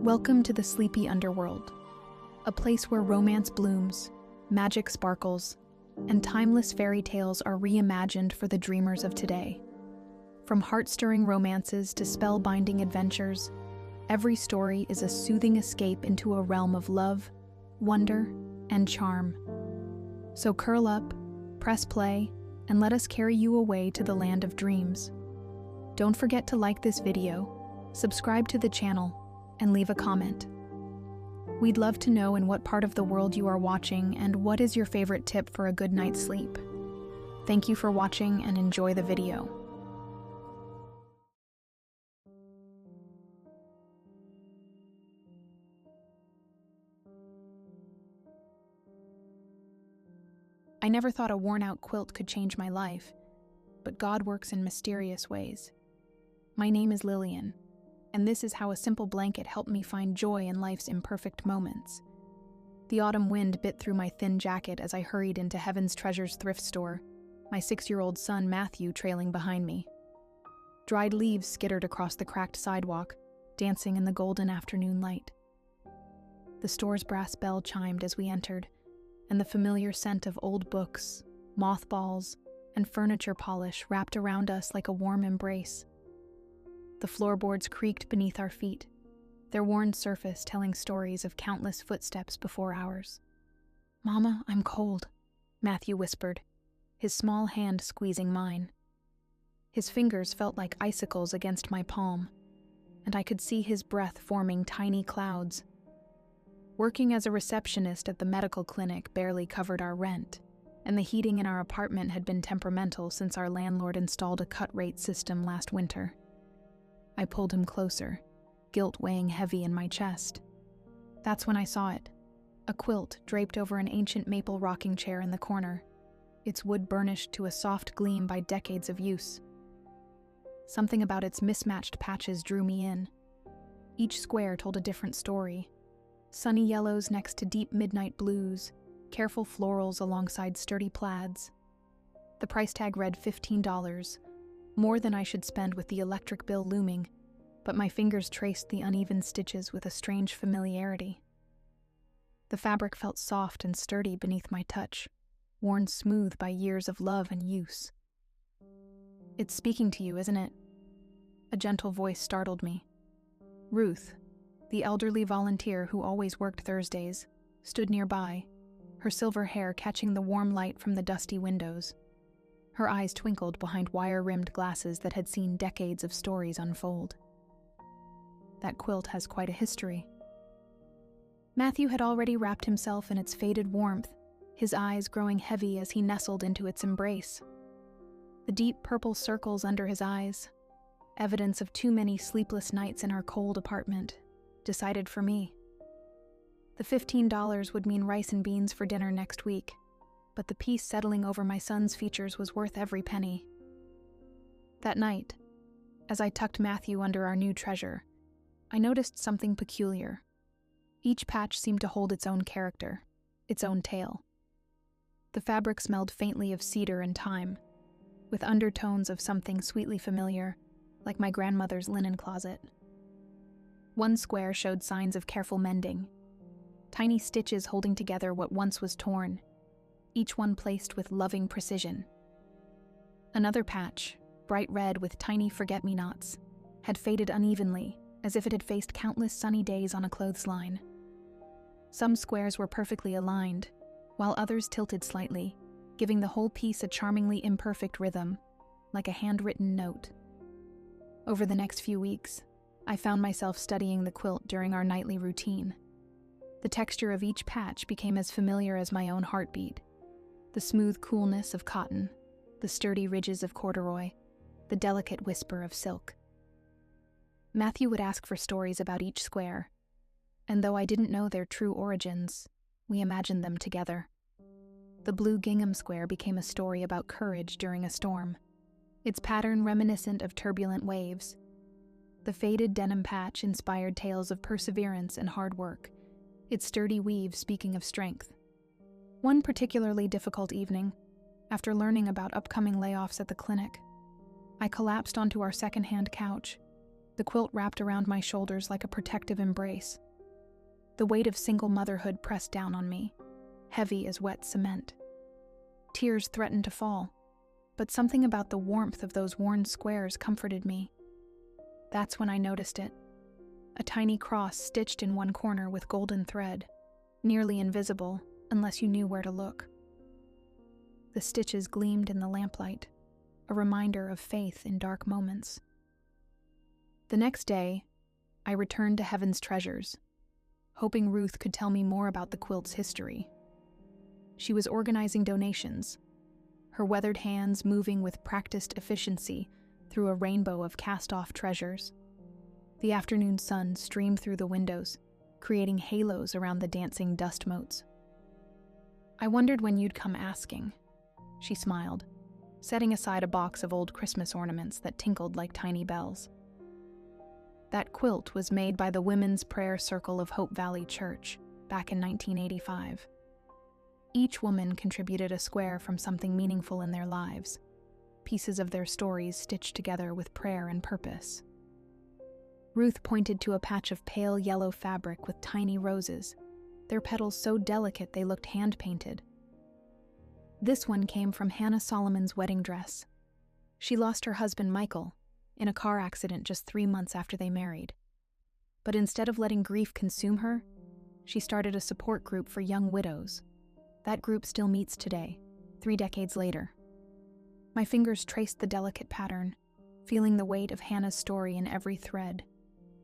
Welcome to the sleepy underworld, a place where romance blooms, magic sparkles, and timeless fairy tales are reimagined for the dreamers of today. From heart-stirring romances to spellbinding adventures, every story is a soothing escape into a realm of love, wonder, and charm. So curl up, press play, and let us carry you away to the land of dreams. Don't forget to like this video, subscribe to the channel, and leave a comment. We'd love to know in what part of the world you are watching and what is your favorite tip for a good night's sleep. Thank you for watching and enjoy the video. I never thought a worn-out quilt could change my life, but God works in mysterious ways. My name is Lillian, and this is how a simple blanket helped me find joy in life's imperfect moments. The autumn wind bit through my thin jacket as I hurried into Heaven's Treasures thrift store, my 6-year-old son Matthew trailing behind me. Dried leaves skittered across the cracked sidewalk, dancing in the golden afternoon light. The store's brass bell chimed as we entered, and the familiar scent of old books, mothballs, and furniture polish wrapped around us like a warm embrace. The floorboards creaked beneath our feet, their worn surface telling stories of countless footsteps before ours. "Mama, I'm cold," Matthew whispered, his small hand squeezing mine. His fingers felt like icicles against my palm, and I could see his breath forming tiny clouds. Working as a receptionist at the medical clinic barely covered our rent, and the heating in our apartment had been temperamental since our landlord installed a cut-rate system last winter. I pulled him closer, guilt weighing heavy in my chest. That's when I saw it, a quilt draped over an ancient maple rocking chair in the corner, its wood burnished to a soft gleam by decades of use. Something about its mismatched patches drew me in. Each square told a different story. Sunny yellows next to deep midnight blues, careful florals alongside sturdy plaids. The price tag read $15, more than I should spend with the electric bill looming, but my fingers traced the uneven stitches with a strange familiarity. The fabric felt soft and sturdy beneath my touch, worn smooth by years of love and use. "It's speaking to you, isn't it?" A gentle voice startled me. Ruth, the elderly volunteer who always worked Thursdays, stood nearby, her silver hair catching the warm light from the dusty windows. Her eyes twinkled behind wire-rimmed glasses that had seen decades of stories unfold. That quilt has quite a history. Matthew had already wrapped himself in its faded warmth, his eyes growing heavy as he nestled into its embrace. The deep purple circles under his eyes, evidence of too many sleepless nights in our cold apartment, decided for me. The $15 would mean rice and beans for dinner next week, but the peace settling over my son's features was worth every penny. That night, as I tucked Matthew under our new treasure, I noticed something peculiar. Each patch seemed to hold its own character, its own tale. The fabric smelled faintly of cedar and thyme, with undertones of something sweetly familiar, like my grandmother's linen closet. One square showed signs of careful mending, tiny stitches holding together what once was torn, each one placed with loving precision. Another patch, bright red with tiny forget-me-nots, had faded unevenly, as if it had faced countless sunny days on a clothesline. Some squares were perfectly aligned, while others tilted slightly, giving the whole piece a charmingly imperfect rhythm, like a handwritten note. Over the next few weeks, I found myself studying the quilt during our nightly routine. The texture of each patch became as familiar as my own heartbeat. The smooth coolness of cotton, the sturdy ridges of corduroy, the delicate whisper of silk. Matthew would ask for stories about each square, and though I didn't know their true origins, we imagined them together. The blue gingham square became a story about courage during a storm, its pattern reminiscent of turbulent waves. The faded denim patch inspired tales of perseverance and hard work, its sturdy weave speaking of strength. One particularly difficult evening, after learning about upcoming layoffs at the clinic, I collapsed onto our second-hand couch, the quilt wrapped around my shoulders like a protective embrace. The weight of single motherhood pressed down on me, heavy as wet cement. Tears threatened to fall, but something about the warmth of those worn squares comforted me. That's when I noticed it. A tiny cross stitched in one corner with golden thread, nearly invisible unless you knew where to look. The stitches gleamed in the lamplight, a reminder of faith in dark moments. The next day, I returned to Heaven's Treasures, hoping Ruth could tell me more about the quilt's history. She was organizing donations, her weathered hands moving with practiced efficiency through a rainbow of cast-off treasures. The afternoon sun streamed through the windows, creating halos around the dancing dust motes. "I wondered when you'd come asking," she smiled, setting aside a box of old Christmas ornaments that tinkled like tiny bells. That quilt was made by the Women's Prayer Circle of Hope Valley Church back in 1985. Each woman contributed a square from something meaningful in their lives, pieces of their stories stitched together with prayer and purpose. Ruth pointed to a patch of pale yellow fabric with tiny roses, their petals so delicate they looked hand-painted. This one came from Hannah Solomon's wedding dress. She lost her husband Michael in a car accident just 3 months after they married. But instead of letting grief consume her, she started a support group for young widows. That group still meets today, 3 decades later. My fingers traced the delicate pattern, feeling the weight of Hannah's story in every thread.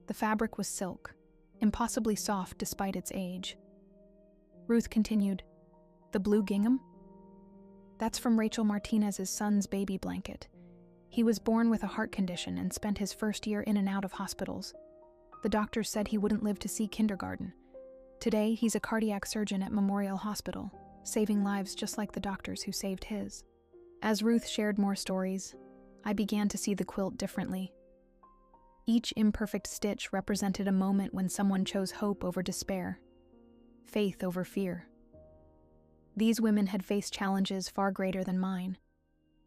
The fabric was silk, impossibly soft despite its age. Ruth continued, "The blue gingham? That's from Rachel Martinez's son's baby blanket. He was born with a heart condition and spent his first year in and out of hospitals. The doctors said he wouldn't live to see kindergarten. Today, he's a cardiac surgeon at Memorial Hospital, saving lives just like the doctors who saved his." As Ruth shared more stories, I began to see the quilt differently. Each imperfect stitch represented a moment when someone chose hope over despair, faith over fear. These women had faced challenges far greater than mine,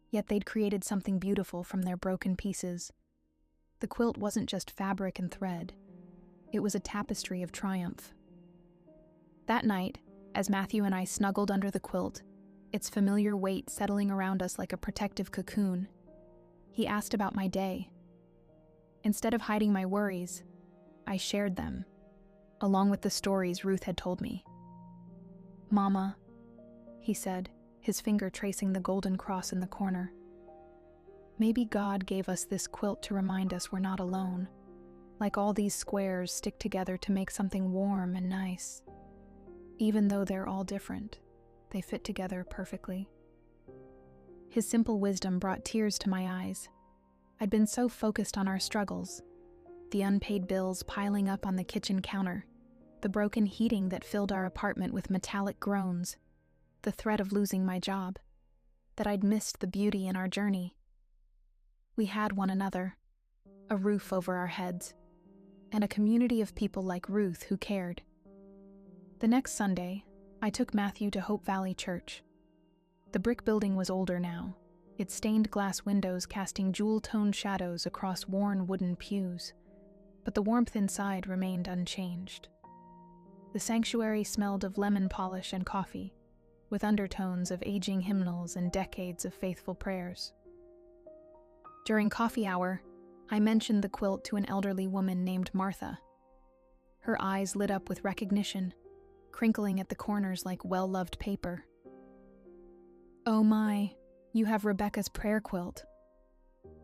yet they'd created something beautiful from their broken pieces. The quilt wasn't just fabric and thread, it was a tapestry of triumph. That night, as Matthew and I snuggled under the quilt, its familiar weight settling around us like a protective cocoon, he asked about my day. Instead of hiding my worries, I shared them, along with the stories Ruth had told me. "Mama," he said, his finger tracing the golden cross in the corner. "Maybe God gave us this quilt to remind us we're not alone, like all these squares stick together to make something warm and nice. Even though they're all different, they fit together perfectly." His simple wisdom brought tears to my eyes. I'd been so focused on our struggles, the unpaid bills piling up on the kitchen counter, the broken heating that filled our apartment with metallic groans, the threat of losing my job, that I'd missed the beauty in our journey. We had one another, a roof over our heads, and a community of people like Ruth who cared. The next Sunday, I took Matthew to Hope Valley Church. The brick building was older now, its stained glass windows casting jewel-toned shadows across worn wooden pews, but the warmth inside remained unchanged. The sanctuary smelled of lemon polish and coffee, with undertones of aging hymnals and decades of faithful prayers. During coffee hour, I mentioned the quilt to an elderly woman named Martha. Her eyes lit up with recognition, crinkling at the corners like well-loved paper. "Oh my, you have Rebecca's prayer quilt.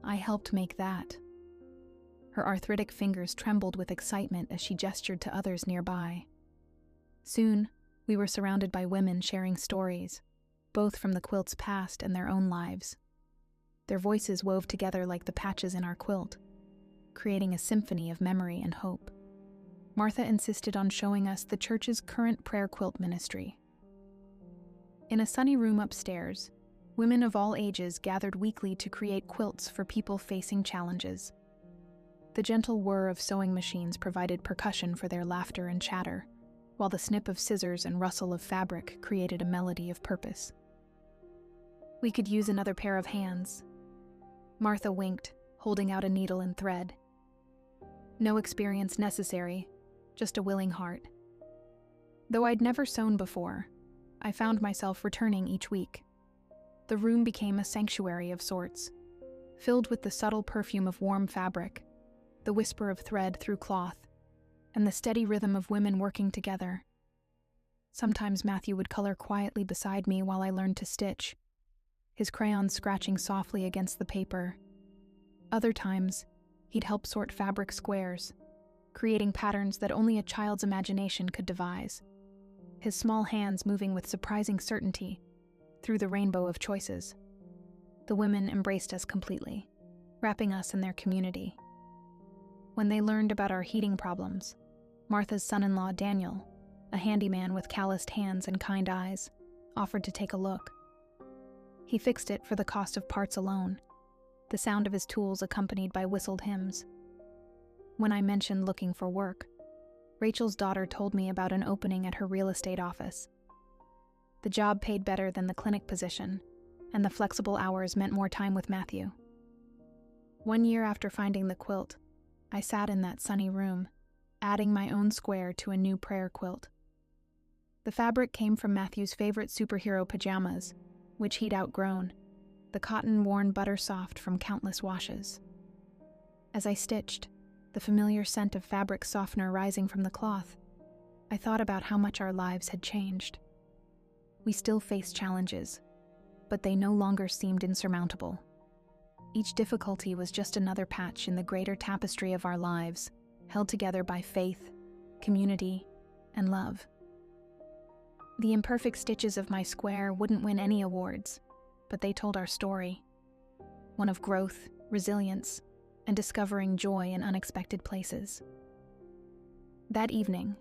I helped make that." Her arthritic fingers trembled with excitement as she gestured to others nearby. Soon, we were surrounded by women sharing stories, both from the quilt's past and their own lives. Their voices wove together like the patches in our quilt, creating a symphony of memory and hope. Martha insisted on showing us the church's current prayer quilt ministry. In a sunny room upstairs, women of all ages gathered weekly to create quilts for people facing challenges. The gentle whir of sewing machines provided percussion for their laughter and chatter, while the snip of scissors and rustle of fabric created a melody of purpose. "We could use another pair of hands." Martha winked, holding out a needle and thread. No experience necessary, just a willing heart. Though I'd never sewn before, I found myself returning each week. The room became a sanctuary of sorts, filled with the subtle perfume of warm fabric, the whisper of thread through cloth, and the steady rhythm of women working together. Sometimes Matthew would color quietly beside me while I learned to stitch, his crayons scratching softly against the paper. Other times, he'd help sort fabric squares, creating patterns that only a child's imagination could devise, his small hands moving with surprising certainty through the rainbow of choices. The women embraced us completely, wrapping us in their community. When they learned about our heating problems, Martha's son-in-law, Daniel, a handyman with calloused hands and kind eyes, offered to take a look. He fixed it for the cost of parts alone, the sound of his tools accompanied by whistled hymns. When I mentioned looking for work, Rachel's daughter told me about an opening at her real estate office. The job paid better than the clinic position, and the flexible hours meant more time with Matthew. 1 year after finding the quilt, I sat in that sunny room, adding my own square to a new prayer quilt. The fabric came from Matthew's favorite superhero pajamas, which he'd outgrown, the cotton worn butter soft from countless washes. As I stitched, the familiar scent of fabric softener rising from the cloth, I thought about how much our lives had changed. We still faced challenges, but they no longer seemed insurmountable. Each difficulty was just another patch in the greater tapestry of our lives, held together by faith, community, and love. The imperfect stitches of my square wouldn't win any awards, but they told our story, one of growth, resilience, and discovering joy in unexpected places. That evening,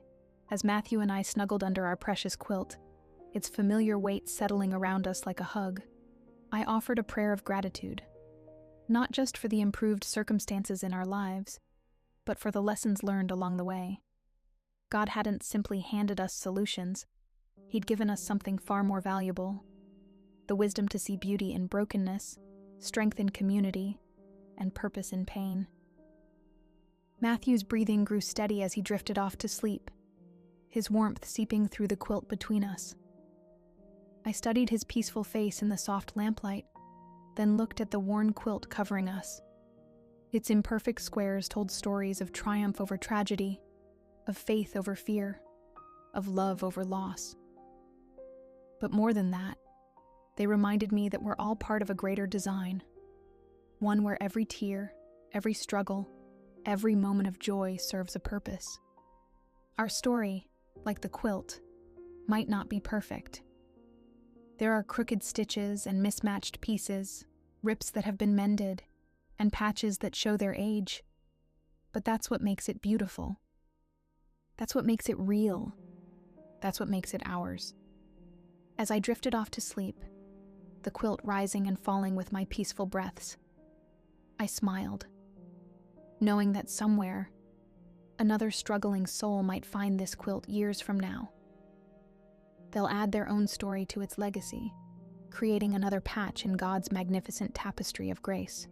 as Matthew and I snuggled under our precious quilt, its familiar weight settling around us like a hug, I offered a prayer of gratitude, not just for the improved circumstances in our lives, but for the lessons learned along the way. God hadn't simply handed us solutions, He'd given us something far more valuable: the wisdom to see beauty in brokenness, strength in community, and purpose in pain. Matthew's breathing grew steady as he drifted off to sleep, his warmth seeping through the quilt between us. I studied his peaceful face in the soft lamplight, then looked at the worn quilt covering us. Its imperfect squares told stories of triumph over tragedy, of faith over fear, of love over loss. But more than that, they reminded me that we're all part of a greater design, one where every tear, every struggle, every moment of joy serves a purpose. Our story, like the quilt, might not be perfect. There are crooked stitches and mismatched pieces, rips that have been mended, and patches that show their age. But that's what makes it beautiful. That's what makes it real. That's what makes it ours. As I drifted off to sleep, the quilt rising and falling with my peaceful breaths, I smiled, knowing that somewhere, another struggling soul might find this quilt years from now. They'll add their own story to its legacy, creating another patch in God's magnificent tapestry of grace.